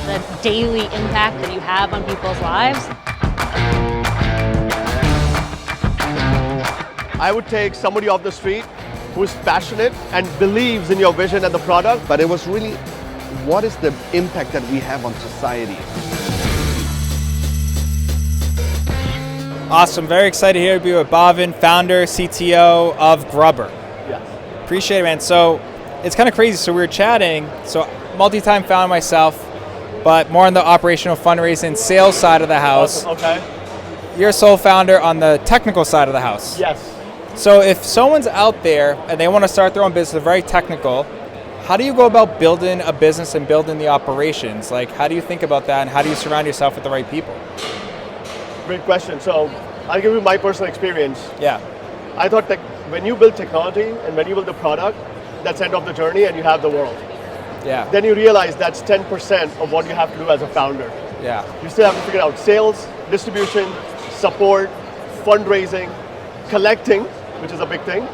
the daily impact that you have on people's lives. I would take somebody off the street who is passionate and believes in your vision and the product. But it was really, what is the impact that we have on society? Awesome, very excited here to be with Bhavin, founder, CTO of GRUBBRR. Yes. Appreciate it, man. So it's kind of crazy. So we were chatting, so multi-time founder myself, but more on the operational fundraising sales side of the house. Okay. You're a sole founder on the technical side of the house. Yes. So if someone's out there and they want to start their own business, they're very technical, how do you go about building a business and building the operations? Like, how do you think about that and how do you surround yourself with the right people? Great question. So I'll give you my personal experience. Yeah. I thought that when you build technology and when you build the product, that's end of the journey and you have the world. Yeah. Then you realize that's 10% of what you have to do as a founder. Yeah. You still have to figure out sales, distribution, support, fundraising, collecting, which is a big thing.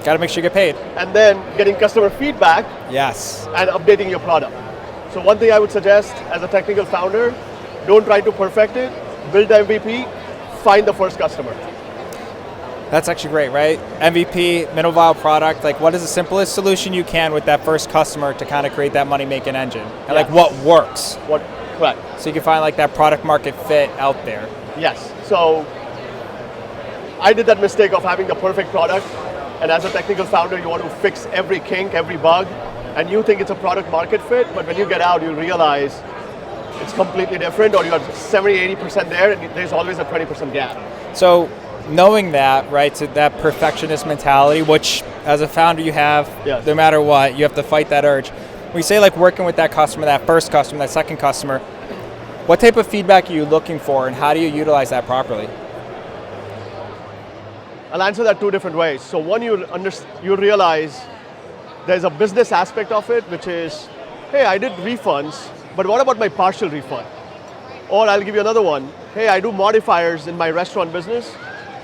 Got to make sure you get paid. And then getting customer feedback. Yes. And updating your product. So one thing I would suggest as a technical founder, don't try to perfect it, build the MVP, find the first customer. That's actually great, right? MVP, minimum viable product, like what is the simplest solution you can with that first customer to kind of create that money-making engine? And like what works? Correct. So you can find like that product market fit out there. Yes, so I did that mistake of having the perfect product, and as a technical founder, you want to fix every kink, every bug, and you think it's a product market fit, but when you get out, you realize it's completely different, or you're 70-80% there, and there's always a 20% gap. So knowing that, right, so that perfectionist mentality, which as a founder you have, yes. No matter what, you have to fight that urge. When you say like working with that customer, that first customer, that second customer, what type of feedback are you looking for and how do you utilize that properly? I'll answer that two different ways. So one, you realize there's a business aspect of it, which is, hey, I did refunds, but what about my partial refund? Or I'll give you another one. Hey, I do modifiers in my restaurant business,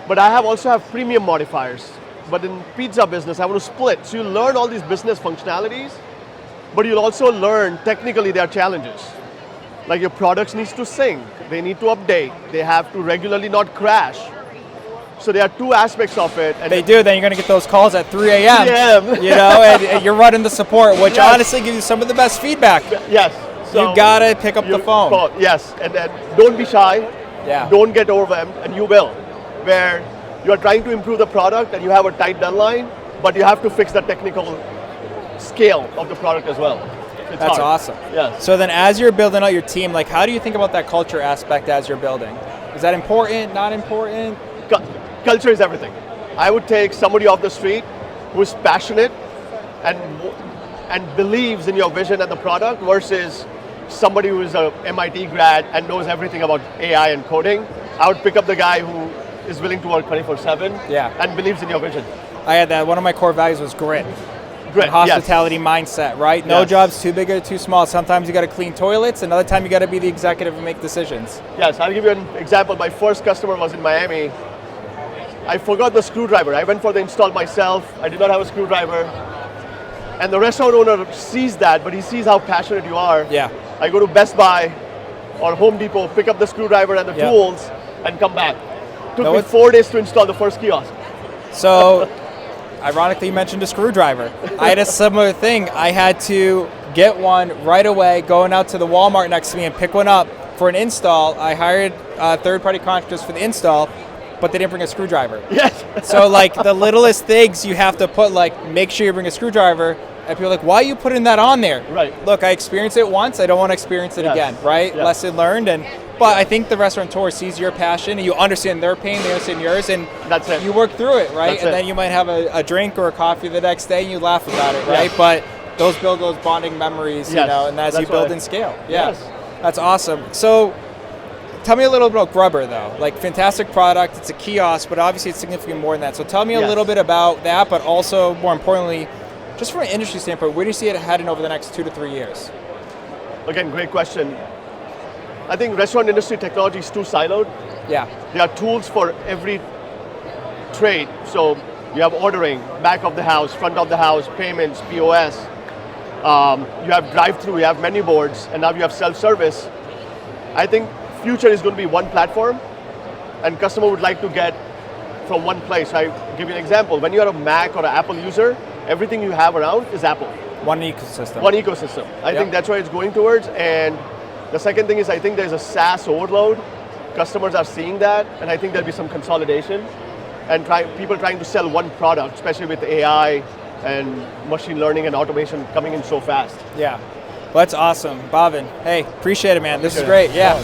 but I also have premium modifiers. But in pizza business, I want to split. So you learn all these business functionalities, but you'll also learn technically there are challenges. Like your products needs to sync, they need to update, they have to regularly not crash. So there are two aspects of it. And they do, then you're going to get those calls at 3 a.m. 3 a.m. You know, and you're running the support, which yes. honestly gives you some of the best feedback. Yes. So you got to pick up the phone. Yes, and then don't be shy. Yeah. Don't get overwhelmed, and you will. Where you are trying to improve the product and you have a tight deadline, but you have to fix the technical scale of the product as well. It's That's hard. awesome. Yes. So then as you're building out your team, like how do you think about that culture aspect as you're building? Is that important, not important? Culture is everything. I would take somebody off the street who is passionate and believes in your vision and the product versus somebody who is a MIT grad and knows everything about AI and coding. I would pick up the guy who is willing to work 24/7 and believes in your vision. I had that. One of my core values was grit. Grit, hospitality yes. mindset, right? No job's too big or too small. Sometimes you got to clean toilets. Another time you got to be the executive and make decisions. Yes, I'll give you an example. My first customer was in Miami. I forgot the screwdriver. I went for the install myself. I did not have a screwdriver. And the restaurant owner sees that, but he sees how passionate you are. Yeah. I go to Best Buy or Home Depot, pick up the screwdriver and the tools, and come back. Took me 4 days to install the first kiosk. So, ironically, you mentioned a screwdriver. I had a similar thing. I had to get one right away, going out to the Walmart next to me and pick one up for an install. I hired third-party contractors for the install, but they didn't bring a screwdriver. Yes. So like the littlest things you have to put, like make sure you bring a screwdriver, and people are like, why are you putting that on there? Right. Look, I experienced it once, I don't want to experience it again, right? Yes. Lesson learned. But I think the restaurateur sees your passion and you understand their pain, they understand yours, and that's it. You work through it, right? That's and it. then you might have a drink or a coffee the next day and you laugh about it, right? Yes. But those build those bonding memories, you know, and as That's you build why. and scale. Yes. That's awesome. So tell me a little bit about GRUBBRR though. Like fantastic product, it's a kiosk, but obviously it's significantly more than that. So tell me a little bit about that, but also more importantly, just from an industry standpoint, where do you see it heading over the next 2 to 3 years? Again, great question. I think restaurant industry technology is too siloed. Yeah. There are tools for every trade. So you have ordering, back of the house, front of the house, payments, POS. you have drive-through, you have menu boards, and now you have self-service. I think future is going to be one platform, and customer would like to get from one place. I give you an example. When you are a Mac or an Apple user, everything you have around is Apple. One ecosystem. One ecosystem. I think that's where it's going towards. And the second thing is I think there's a SaaS overload. Customers are seeing that, and I think there'll be some consolidation. And people trying to sell one product, especially with AI and machine learning and automation coming in so fast. Yeah. Well, that's awesome. Bhavin, hey, appreciate it, man. This is great. Yeah.